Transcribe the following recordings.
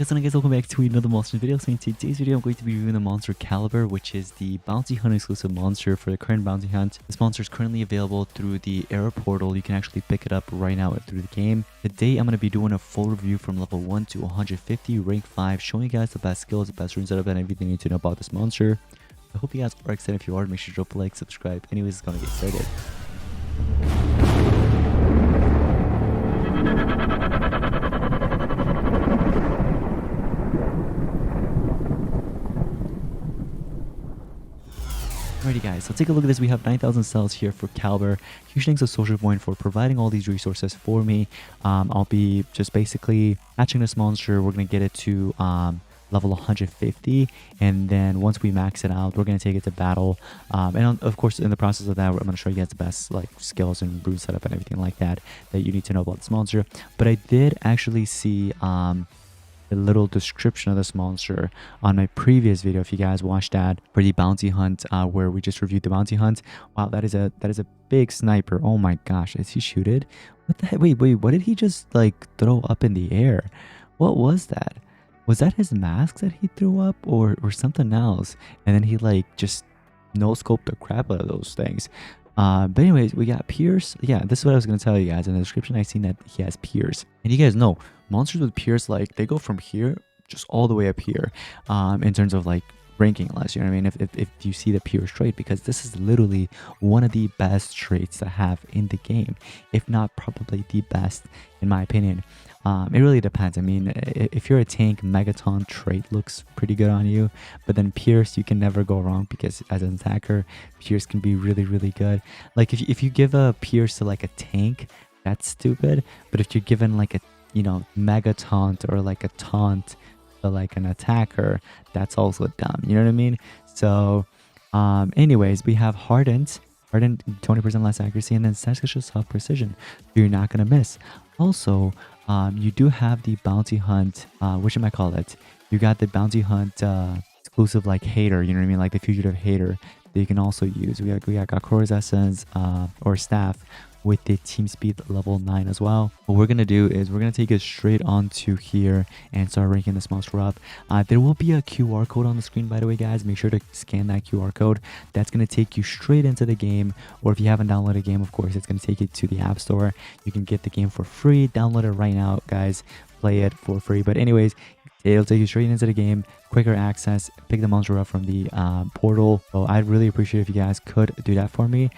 Guys, welcome back to another monster video. So in today's video, I'm going to be reviewing the monster Kaliber, which is the bounty hunt exclusive monster for the current bounty hunt. This monster is currently available through the error portal. You can actually pick it up right now through the game. Today, I'm going to be doing a full review from level 1 to 150, rank 5, showing you guys the best skills, the best rune setup, and everything you need to know about this monster. I hope you guys are excited. If you are, make sure to drop a like, subscribe. Anyways, it's going to get started. Alrighty guys, so take a look at this. We have 9,000 cells here for Kaliber. Huge thanks to Social Point for providing all these resources for me. I'll be just basically hatching this monster. We're going to get it to level 150, and then once we max it out, we're going to take it to battle. And of course, in the process of that, I'm going to show you guys the best skills and rune setup and everything like that you need to know about this monster. But I did actually see a little description of this monster on my previous video, if you guys watched that, for the bounty hunt, where we just reviewed the bounty hunt. Wow, that is a big sniper. Oh my gosh, is he shooted? What the heck? Wait, what did he just throw up in the air? What was that? Was that his mask that he threw up, or something else? And then he just no scoped the crap out of those things. But anyways, we got Pierce. Yeah, this is what I was going to tell you guys. In the description, I seen that he has Pierce. And you guys know, monsters with Pierce, they go from here just all the way up here, in terms of ranking list, you know what I mean? If you see the Pierce trait, because this is literally one of the best traits to have in the game, if not probably the best, in my opinion. It really depends. I mean, if you're a tank, Megaton trait looks pretty good on you, but then Pierce, you can never go wrong, because as an attacker, Pierce can be really, really good. If you give a Pierce to a tank, that's stupid. But if you're given a Mega Taunt or a taunt to an attacker, that's also dumb. You know what I mean? So, anyways, we have Hardened 20% less accuracy, and then Sacrificial Self Precision, so you're not gonna miss. Also, you do have the bounty hunt, which am I call it? You got the bounty hunt exclusive hater, you know what I mean? The fugitive hater that you can also use. We got Gakura's essence or staff with the team speed level 9 as well. What we're gonna do is we're gonna take it straight onto here and start ranking this monster up. There will be a QR code on the screen, by the way, guys. Make sure to scan that QR code. That's gonna take you straight into the game, or if you haven't downloaded a game, of course, it's gonna take you to the App Store. You can get the game for free. Download it right now, guys. Play it for free. But anyways, it'll take you straight into the game, quicker access, pick the monster up from the portal. So I'd really appreciate if you guys could do that for me.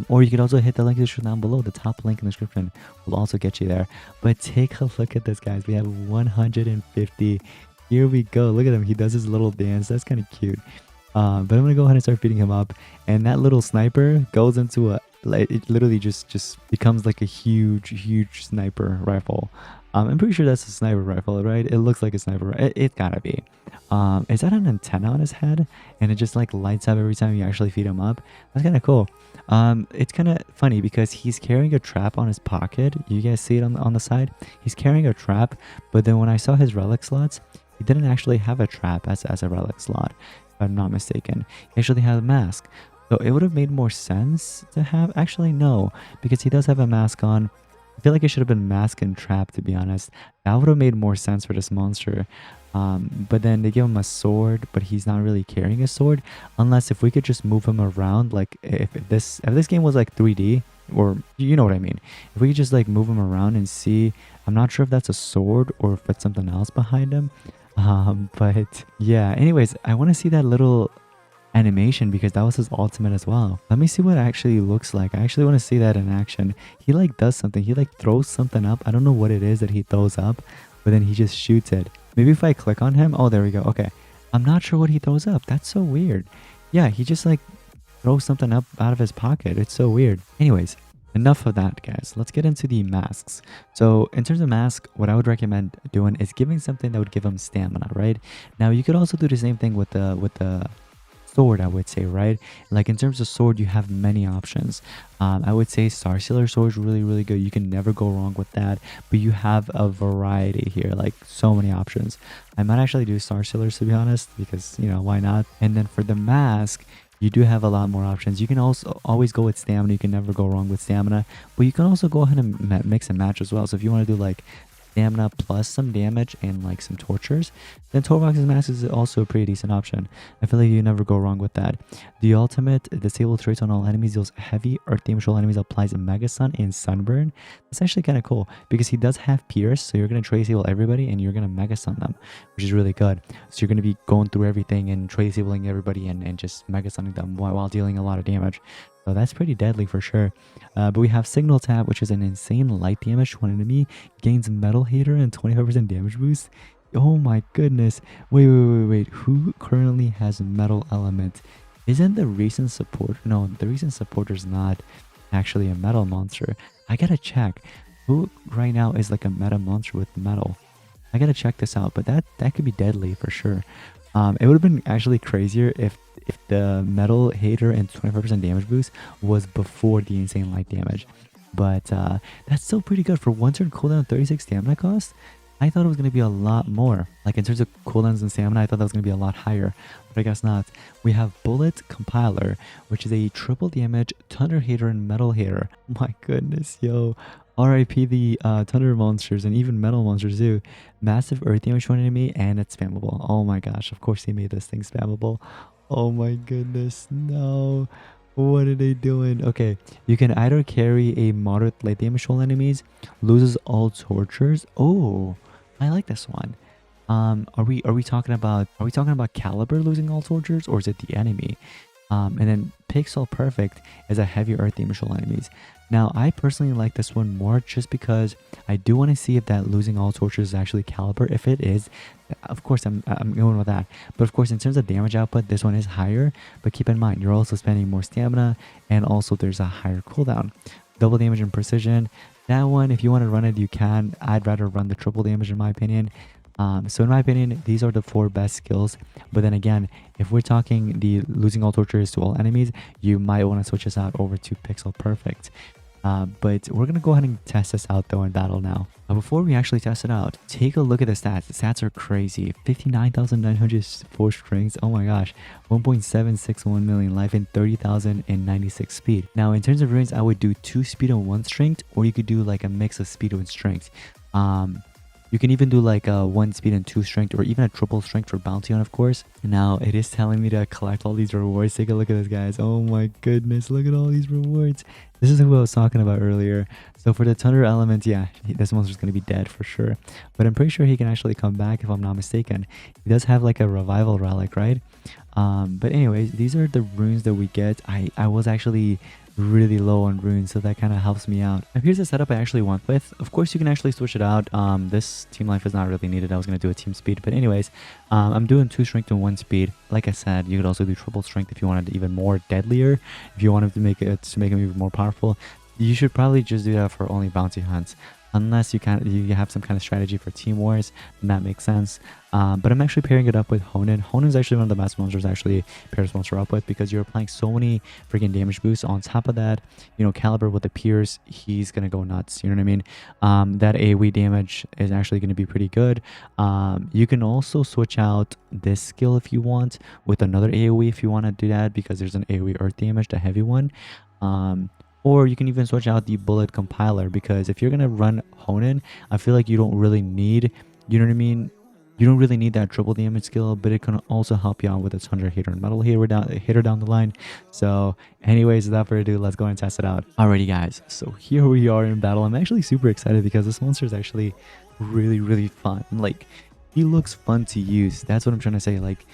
Or you could also hit the link in the description down below. The top link in the description will also get you there. But take a look at this, guys. We have 150. Here we go. Look at him. He does his little dance. That's kind of cute. But I'm going to go ahead and start feeding him up. And that little sniper goes into it literally just becomes a huge sniper rifle. I'm pretty sure that's a sniper rifle, right? It looks like a sniper. It gotta be. Is that an antenna on his head? And it just lights up every time you actually feed him up? That's kind of cool. It's kind of funny because he's carrying a trap on his pocket. You guys see it on the side? He's carrying a trap, but then when I saw his relic slots, he didn't actually have a trap as a relic slot, if I'm not mistaken. He actually had a mask. So it would have made more sense to have... Actually, no, because he does have a mask on. I feel like it should have been mask and trap, to be honest. That would have made more sense for this monster. But then they give him a sword, but he's not really carrying a sword. Unless if we could just move him around, if this game was 3D, or you know what I mean. If we could just move him around and see. I'm not sure if that's a sword or if it's something else behind him. But yeah, anyways, I want to see that little animation because that was his ultimate as well. Let me see what it actually looks like. I actually want to see that in action. He does something. He throws something up. I don't know what it is that he throws up, but then he just shoots it. Maybe if I click on him. Oh, there we go. Okay, I'm not sure what he throws up. That's so weird. Yeah, he just throws something up out of his pocket. It's so weird. Anyways, enough of that, guys. Let's get into the masks. So in terms of mask, what I would recommend doing is giving something that would give him stamina, right? Now you could also do the same thing with the sword, I would say, right? In terms of sword, you have many options. I would say Starsealer sword is really good. You can never go wrong with that, but you have a variety here, so many options. I might actually do Starsealers, to be honest, because why not? And then for the mask, you do have a lot more options. You can also always go with stamina. You can never go wrong with stamina, but you can also go ahead and mix and match as well. So if you want to do stamina plus some damage and like some tortures, then Toolbox's Mask is also a pretty decent option. I feel like you never go wrong with that. The ultimate disable traits on all enemies, deals heavy earth damage to all enemies, applies a Mega Sun and Sunburn. That's actually kind of cool because he does have Pierce, so you're going to trade disable everybody and you're going to Mega Sun them, which is really good. So you're going to be going through everything and trade disabling everybody and just Mega Sunning them while dealing a lot of damage. So that's pretty deadly for sure. But we have Signal Tap, which is an insane light damage to an enemy, gains Metal Hater and 25% damage boost. Oh my goodness. Wait. Who currently has Metal Element? Isn't the recent support? No, the recent supporter's not actually a metal monster. I gotta check. Who right now is like a meta monster with metal? I gotta check this out, but that could be deadly for sure. It would have been actually crazier if the metal hater and 25% damage boost was before the insane light damage. But that's still pretty good for one turn cooldown, 36 stamina cost. I thought it was going to be a lot more. Like in terms of cooldowns and stamina, I thought that was going to be a lot higher, but I guess not. We have Bullet Compiler, which is a triple damage Thunder Hater and Metal Hater. My goodness, yo. RIP the Thunder monsters and even Metal monsters too. Massive Earth damage to an enemy and it's spammable. Oh my gosh, of course they made this thing spammable. Oh my goodness, no. What are they doing? Okay, you can either carry a moderate light damage to all enemies, loses all tortures. Oh, I like this one. Are we talking about Kaliber losing all tortures, or is it the enemy? And then Pixel Perfect is a heavy earth damage to all enemies. Now, I personally like this one more just because I do want to see if that losing all tortures is actually Kaliber. If it is, of course, I'm going with that. But of course, in terms of damage output, this one is higher. But keep in mind, you're also spending more stamina, and also there's a higher cooldown. Double damage and precision. That one, if you want to run it, you can. I'd rather run the triple damage in my opinion. So in my opinion, these are the 4 best skills. But then again, if we're talking the losing all tortures to all enemies, you might want to switch this out over to Pixel Perfect. But we're going to go ahead and test this out though in battle now. Before we actually test it out, take a look at the stats. The stats are crazy. 59,904 strength. Oh my gosh. 1.761 million life and 30,096 speed. Now in terms of runes, I would do 2 speed and 1 strength, or you could do like a mix of speed and strength. You can even do like a 1 speed and 2 strength, or even a triple strength for bounty on, of course. Now it is telling me to collect all these rewards. Take a look at this, guys. Oh my goodness, look at all these rewards. This is who I was talking about earlier. So for the Thunder Element, yeah, this monster's going to be dead for sure. But I'm pretty sure he can actually come back if I'm not mistaken. He does have like a revival relic, right? But anyways, these are the runes that we get. I was actually really low on runes, so that kind of helps me out. Now here's the setup I actually went with. Of course, you can actually switch it out. This team life is not really needed. I was going to do a team speed, but anyways, I'm doing 2 strength and 1 speed. Like I said, you could also do triple strength if you wanted even more deadlier. If you wanted to make him even more powerful, you should probably just do that for only bounty hunts. Unless you have some kind of strategy for team wars, then that makes sense. But I'm actually pairing it up with Honen. Honen is actually one of the best monsters actually pair this monster up with, because you're applying so many freaking damage boosts. On top of that, you know, Kaliber with the Pierce, he's gonna go nuts. You know what I mean? That AoE damage is actually gonna be pretty good. You can also switch out this skill if you want with another AoE if you want to do that, because there's an AoE earth damage, the heavy one. Or you can even switch out the Bullet Compiler, because if you're going to run Honen, I feel like you don't really need, you know what I mean? You don't really need that triple damage skill, but it can also help you out with its Thunder Hater and Metal Hater down the line. So anyways, without further ado, let's go and test it out. Alrighty guys, so here we are in battle. I'm actually super excited because this monster is actually really fun. Like, he looks fun to use. That's what I'm trying to say. Like,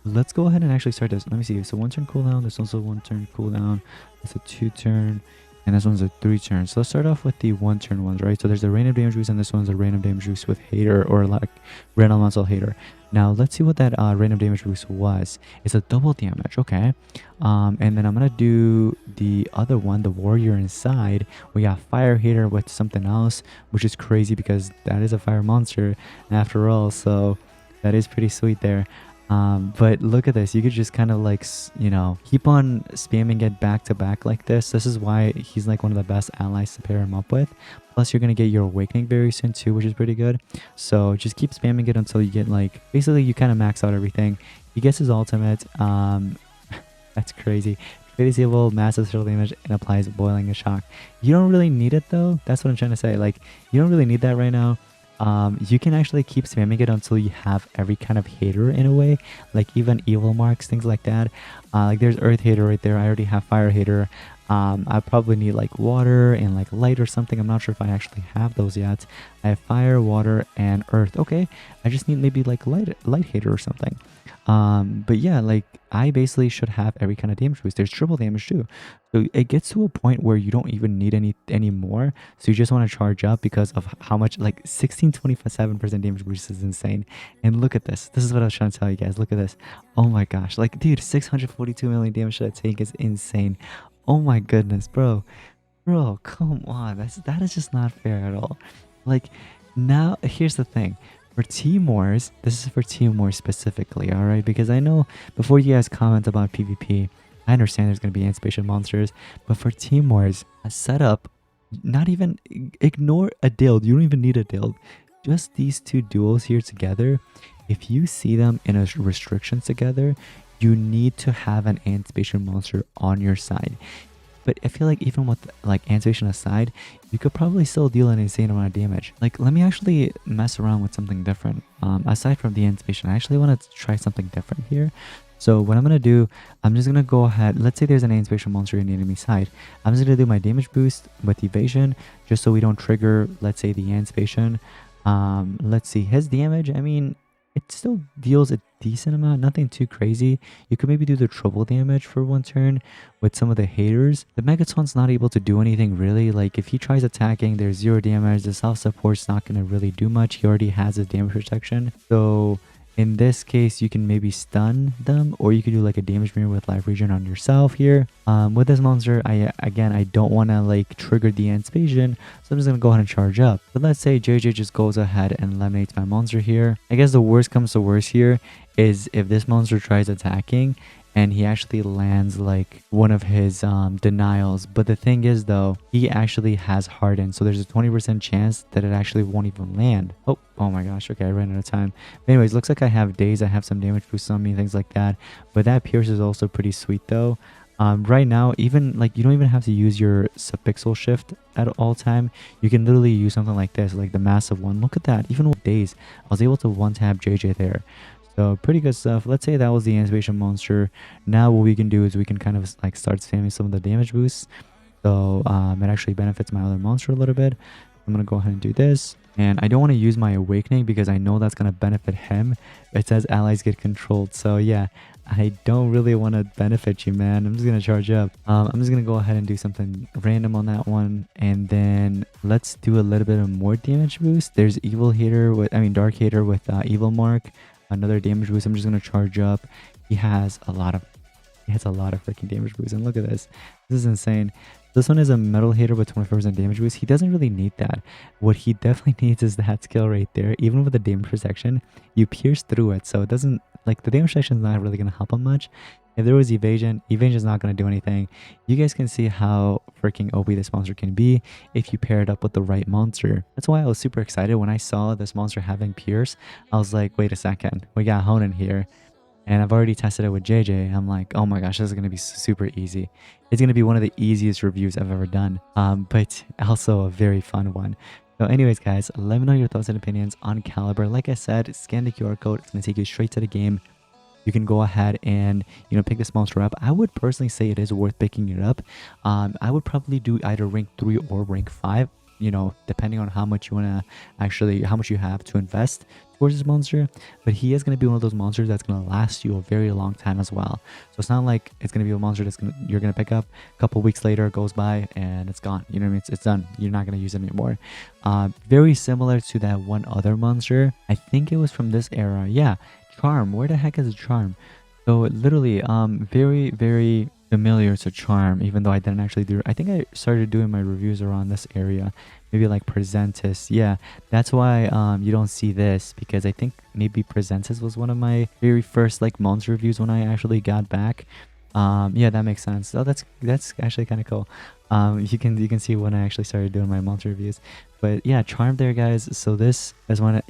let's go ahead and actually start this. Let me see. So 1 turn cooldown. This also 1 turn cooldown. It's a 2 turn, and this one's a 3 turn. So let's start off with the 1 turn ones, right? So there's a random damage boost, and this one's a random damage boost with Hater, or like random elemental Hater. Now let's see what that random damage boost was. It's a double damage, okay. And then I'm gonna do the other one, the Warrior Inside. We got Fire Hater with something else, which is crazy because that is a fire monster after all. So that is pretty sweet there. But look at this. You could just kind of like, you know, keep on spamming it back to back like this. This is why he's like one of the best allies to pair him up with. Plus you're gonna get your Awakening very soon too, which is pretty good. So just keep spamming it until you get, like, basically you kind of max out everything. He gets his ultimate. That's crazy. Disable massive special damage and applies boiling and shock. You don't really need it though. That's what I'm trying to say. Like, you don't really need that right now. You can actually keep spamming it until you have every kind of hater in a way, like even evil marks, things like that. Like there's earth hater right there. I already have fire hater. I probably need like water and like light or something. I'm not sure if I actually have those yet. I have fire, water, and earth. Okay, I just need maybe like light hater or something. But yeah, like I basically should have every kind of damage boost. There's triple damage too. So it gets to a point where you don't even need any more. So you just want to charge up because of how much, like 1627% damage boost is insane. And look at this. This is what I was trying to tell you guys. Look at this. Oh my gosh. Like, dude, 642 million damage that tank is insane. Oh my goodness, bro. Bro, come on. That is just not fair at all. Like, now here's the thing. For Team Wars, this is for Team Wars specifically, alright? Because I know before you guys comment about PvP, I understand there's going to be anticipation monsters, but for Team Wars, a setup, not even, ignore a build. You don't even need a build. Just these two duels here together, if you see them in a restrictions together, you need to have an anticipation monster on your side. But I feel like even with like anticipation aside, you could probably still deal an insane amount of damage. Like, let me actually mess around with something different. Aside from the anticipation, I actually want to try something different here. So what I'm going to do, I'm just going to go ahead. Let's say there's an anticipation monster in the enemy side. I'm just going to do my damage boost with evasion, just so we don't trigger, let's say, the anticipation. Let's see his damage. I mean, it still deals a decent amount, nothing too crazy. You could maybe do the triple damage for one turn with some of the haters. The Megatron's not able to do anything really. Like, if he tries attacking, there's 0 damage. The self-support's not going to really do much. He already has his damage protection. So in this case, you can maybe stun them, or you could do like a damage mirror with life regen on yourself here. With this monster, I don't want to like trigger the anticipation, so I'm just going to go ahead and charge up. But let's say JJ just goes ahead and eliminates my monster here. I guess the worst comes to worst here is if this monster tries attacking and he actually lands like one of his denials. But the thing is though, he actually has hardened, so there's a 20% chance that it actually won't even land. Oh my gosh, okay, I ran out of time. But anyways, looks like I have days, I have some damage boost on me, things like that. But that pierce is also pretty sweet though. Right now, even like, you don't even have to use your subpixel shift at all time. You can literally use something like this, like the massive one. Look at that. Even with days, I was able to one tap JJ there. So pretty good stuff. Let's say that was the anticipation monster. Now what we can do is we can kind of like start spamming some of the damage boosts. So it actually benefits my other monster a little bit. I'm going to go ahead and do this. And I don't want to use my awakening because I know that's going to benefit him. It says allies get controlled. So yeah, I don't really want to benefit you, man. I'm just going to charge up. I'm just going to go ahead and do something random on that one. And then let's do a little bit of more damage boost. There's evil hater with, dark hater with evil mark. Another damage boost. I'm just going to charge up. He has a lot of freaking damage boost. And look at this. This is insane. This one is a metal hater with 24% damage boost. He doesn't really need that. What he definitely needs is that skill right there. Even with the damage protection, you pierce through it. So it doesn't, like, the damage protection is not really going to help him much. If there was evasion is not going to do anything. You guys can see how freaking OP this monster can be if you pair it up with the right monster. That's why I was super excited when I saw this monster having pierce. I was like, wait a second, we got Honan here. And I've already tested it with JJ. I'm like, oh my gosh, this is going to be super easy. It's going to be one of the easiest reviews I've ever done. But also a very fun one. So anyways, guys, let me know your thoughts and opinions on Kaliber. Like I said, scan the QR code. It's going to take you straight to the game. You can go ahead and, pick this monster up. I would personally say it is worth picking it up. I would probably do either rank 3 or rank 5, depending on how much you want to how much you have to invest towards this monster. But he is going to be one of those monsters that's going to last you a very long time as well. So it's not like it's going to be a monster you're going to pick up a couple weeks later, it goes by and it's gone. You know what I mean? It's done. You're not going to use it anymore. Very similar to that one other monster. I think it was from this era. Yeah. Charm. Where the heck is Charm? So literally very, very familiar to Charm, even though I didn't actually do. I think I started doing my reviews around this area, maybe like Presentis. Yeah, that's why you don't see this, because I think maybe Presentis was one of my very first like monster reviews when I actually got back. Yeah, that makes sense. So that's actually kind of cool. You can see when I actually started doing my monster reviews. But yeah, Charm there, guys. So this is one,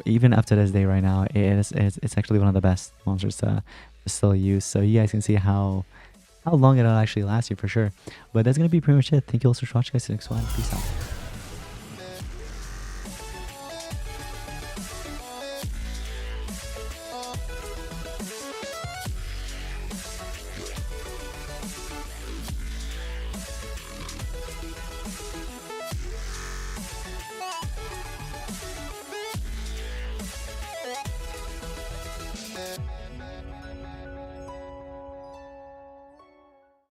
even up to this day right now, it's actually one of the best monsters to still use. So you guys can see how how long it'll actually last you for sure. But that's gonna be pretty much it. Thank you all so much for watching, guys. See you next one. Peace out.